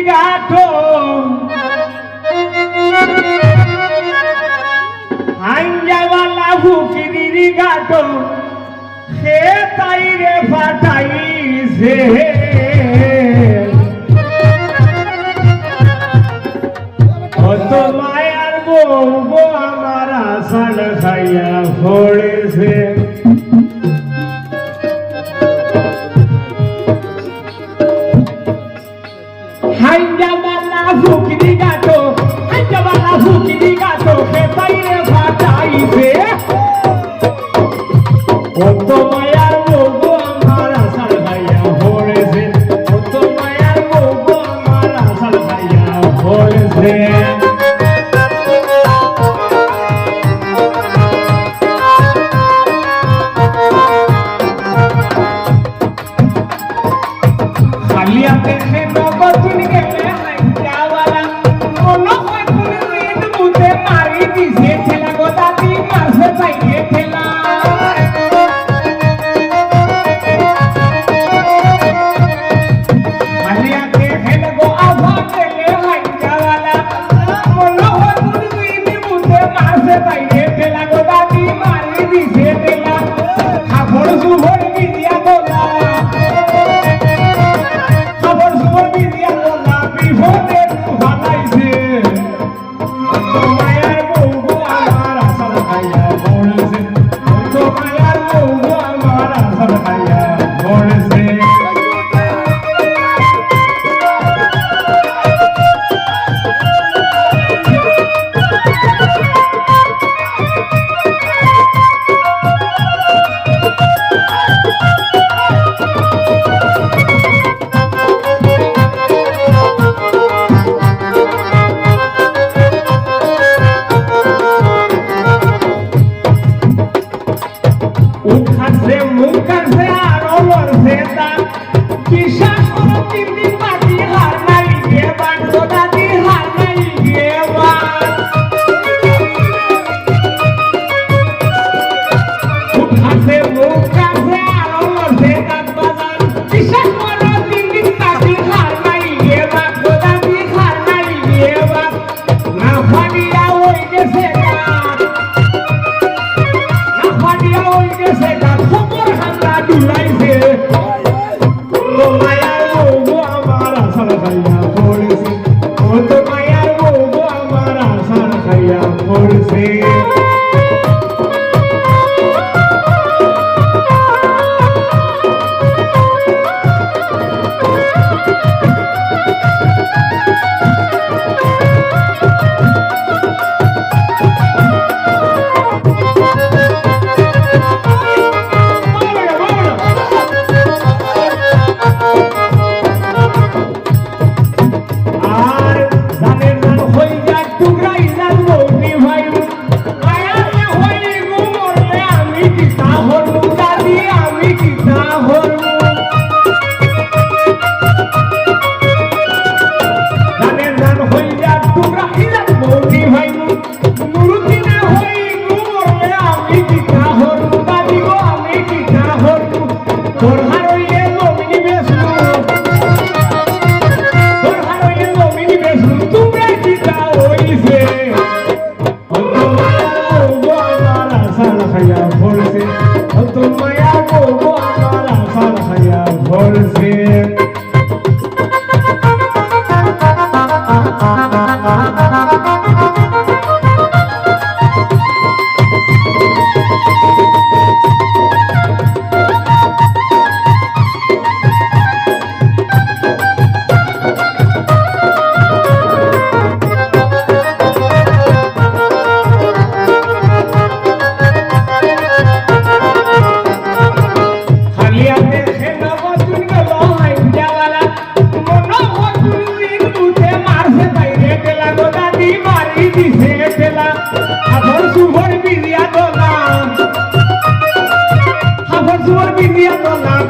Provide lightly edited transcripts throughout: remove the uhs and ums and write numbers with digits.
গাঠো আইনজাওয়ালা ফুকিরির গাঠো সে তাই রে ফাটাইছে কত মায়ার বউ আমার আষাঢ় খাইয়া পড়েছে হাইজাওয়ালা ফুকিরি গাঠো হাইজাওয়ালা ফুকিরি গাঠো সে তাই রে ফাটাইছে কত মায়ার বউ আমার আষাঢ় খাইয়া পড়েছে কত মায়ার বউ আমার আষাঢ় খাইয়া পড়েছে খালিয়া দেখে নগদিন গেলে হাইজাওয়ালা মনে হয় কোন রেড মুতে মারি দিছে ঠেলা গো দাদি মারছে পাইয়ে ঠেলা খালিয়া দেখে গো আভা গেলে হাইজাওয়ালা মনে হয় কোন রেড মুতে মারছে পাইয়ে ঠেলা গো দাদি মারি দিছে ঠেলা খাবড় সুবর বিদিয়া বলা উঠাছে মুখাছে আর লড়ছে তার বিশ্বাস করো তিন দিন বাকি হার নাই গেবার দাদি হার নাই গেবার উঠাছে মুখাছে আর লড়ছে তার বাজার বিশ্বাস করো তিন দিন বাকি হার নাই গেবার দাদি হার নাই গেবার না ফাটিয়া ওই গেছে ডুলাইছে ও মায়ার বউ আমার আষাঢ় খাইয়া পড়েছে ও তো মায়ার বউ আমার আষাঢ় খাইয়া পড়েছে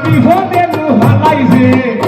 বিপদে হালাইছে